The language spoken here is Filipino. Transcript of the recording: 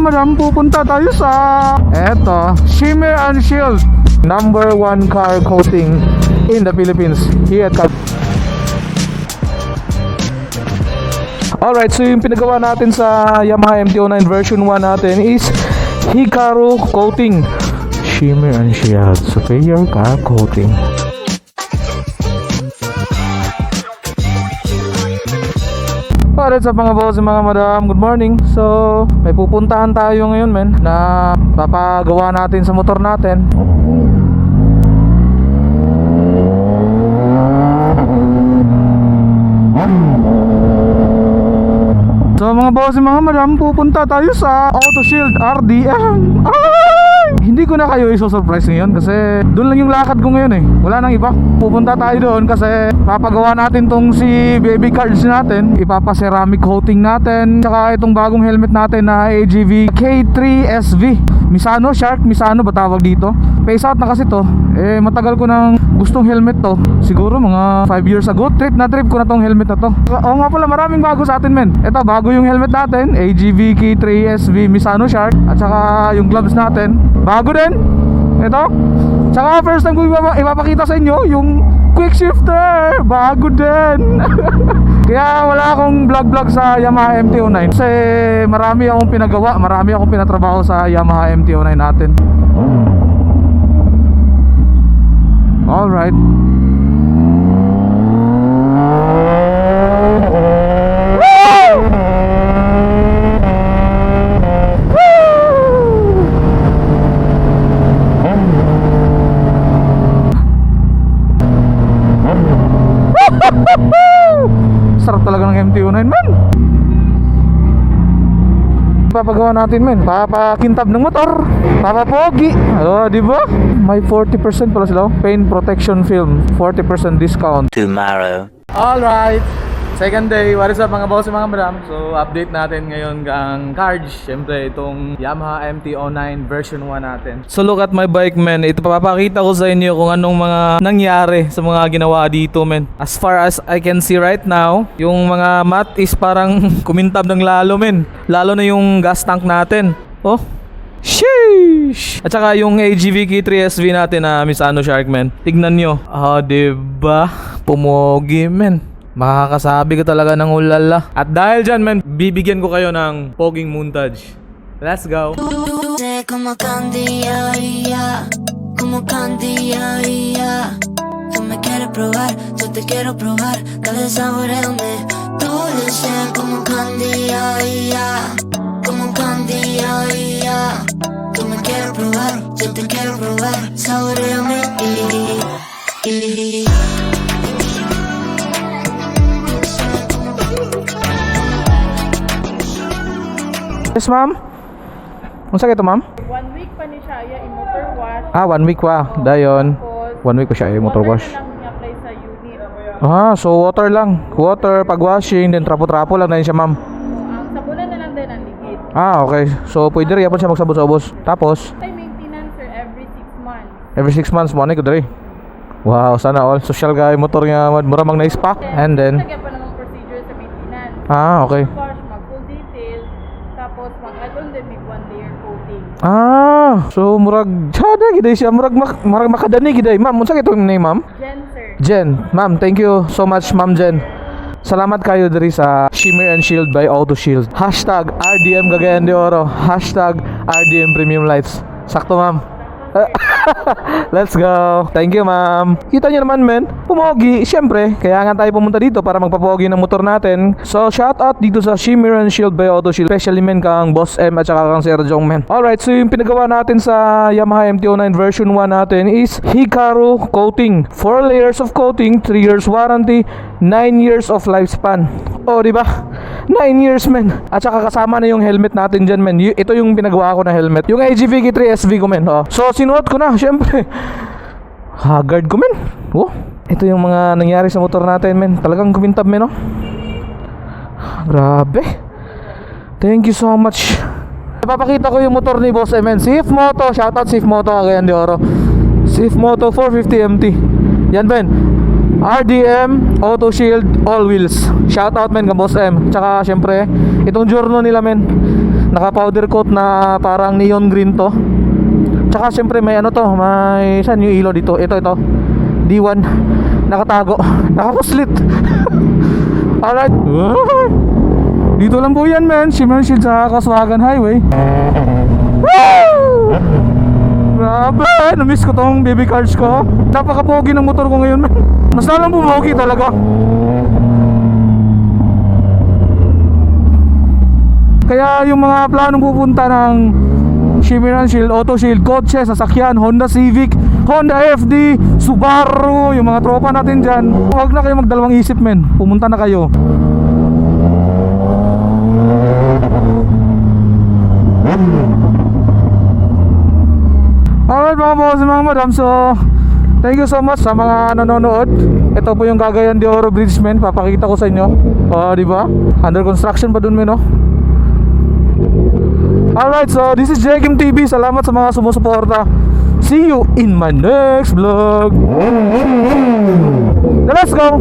madam, pupunta tayo sa eto, Shimmer and Shield, #1 car coating in the Philippines here at Alright, so yung pinagawa natin sa Yamaha MT-09 version 1 natin is Hikaru coating, Shimmer and Shield superior car coating. Alright, sa mga boss, mga madam, good morning. So, may pupuntahan tayo ngayon, men, na papagawa natin sa motor natin. So, mga boss, mga madam, pupunta tayo sa Auto Shield RDM. Hindi ko na kayo iso-surprise ngayon kasi doon lang yung lakad ko ngayon eh. Wala nang iba. Pupunta tayo doon kasi papagawa natin tong si baby cards natin. Ipapa-ceramic coating natin. Tsaka itong bagong helmet natin na AGV K3SV. Misano, Shark, Misano ba tawag dito? Phase out na kasi to. Eh, matagal ko nang gustong helmet to. Siguro mga 5 years ago. Trip ko na tong helmet na to. Oo nga pala, maraming bago sa atin, men. Ito, bago yung helmet natin, AGV K3SV Misano Shark. At saka yung gloves natin, bago din. Ito. Tsaka first time ko ipapakita sa inyo yung quick shifter, bago din. Kaya wala akong vlog sa Yamaha MT-09 kasi marami akong pinagawa, marami akong pinatrabaho sa Yamaha MT-09 natin. Alright. Sarap talaga ng MT-09, man. Papagawa natin, men. Papakintab ng motor, papapogi. Di ba? May 40% pala sila. Paint protection film, 40% discount tomorrow. Alright, second day. What is up, mga boss, mga madam? So, update natin ngayon ang cards. Siyempre, itong Yamaha MT-09 version 1 natin. So, look at my bike, men. Ito, papapakita ko sa inyo kung anong mga nangyari sa mga ginawa dito, men. As far as I can see right now, yung mga mat is parang kumintab ng lalo, men. Lalo na yung gas tank natin. Oh, sheesh! At saka yung AGV K3SV natin na Misano Shark, men. Tignan nyo. Diba? Pumogi, men. Makakasabi ka talaga ng ulala. At dahil dyan, men, bibigyan ko kayo ng poging montage. Let's go. Como candía, como candía, tú me quieres probar, yo te quiero probar, dale saboreame. Dulce como candía, como candía, tú me quieres probar, yo te quiero probar, saboreame. Yes, ma'am? Kung sakit ito, ma'am? 1 week pa ni siya i-motor wash. 1 week pa. Dayon. 1 week pa siya motor wash. Water na lang i-apply sa unit. So water lang. Water, pag-washing, then trapo-trapo lang na yun siya, ma'am. Ang sabunan na lang din ang ligid. Okay. So pwede rin siya magsabot sa ubos. Tapos, May maintenance sir every 6 months. every 6 months mo, ano ko dali. Wow, sana all. Social guy, motor nga, mura mang na-spa. And then, Lagyan pa namang procedure sa maintenance. okay. Wash, mag-full detail. Tapos mag-add-on din may 1 layer coating. So murag sada giday siya, murag makadani giday. Ma'am, unsa kitong name, ma'am? Jen sir. Jen. Ma'am, thank you so much, Ma'am Jen. Salamat kayo diri sa Shimmer and Shield by Auto Shield. #RDM Cagayan de Oro. #RDM Premium Lights. Sakto, ma'am. Let's go. Thank you, ma'am. Kita niyo naman, men, pumogi. Siyempre, kaya nga tayo pumunta dito para magpapogi ng motor natin. So, shout out dito sa Shimmer and Shield by Auto Shield. Especially, men, kang Boss M at saka kang Sir Jong, men. Alright, so yung pinagawa natin sa Yamaha MT-09 version 1 natin is Hikaru coating. 4 layers of coating, 3 years warranty, 9 years of lifespan. Di ba? 9 years, men. At saka kasama na yung helmet natin dyan, men. Ito yung pinagawa ko na helmet. Yung AGV K3SV ko, men. So, sinuot ko na, syempre. Haggard ko, men. Ito yung mga nangyari sa motor natin, men. Talagang kumintab, men, Grabe. Thank you so much. Ipapakita ko yung motor ni Boss M, men. Sif Moto. Shoutout Sif Moto, Cagayan de Oro. Sif Moto 450 MT. Yan, men. RDM Auto Shield all wheels. Shout out, men, ka Boss M. Tsaka syempre itong Giorno nila, men. Naka powder coat na parang neon green to. Tsaka syempre may ano to, may saan yung ilaw dito? Ito D1 nakatago, nakapuslit. Alright. Dito lang po yan, man. Shimmer Shield sa Coswagan Highway. Woo! Grabe, na-miss ko tong baby cars ko. Napaka-pogi ng motor ko ngayon, man. Mas lalang pumogi talaga. Kaya yung mga planong pupunta ng Shimmer Shield, Auto Shield, kotse, sasakyan, Honda Civic, Honda FD, Subaru, yung mga tropa natin dyan, huwag na kayo magdalawang isip, men. Pumunta na kayo. Alright mga boss, mga madam, so thank you so much sa mga nanonood. Ito po yung Cagayan de Oro Bridge, men. Papakita ko sa inyo. Di ba? Under construction pa dun, men, no? Alright, so this is JKim TV. Salamat sa mga sumusuporta. See you in my next vlog. Let's go!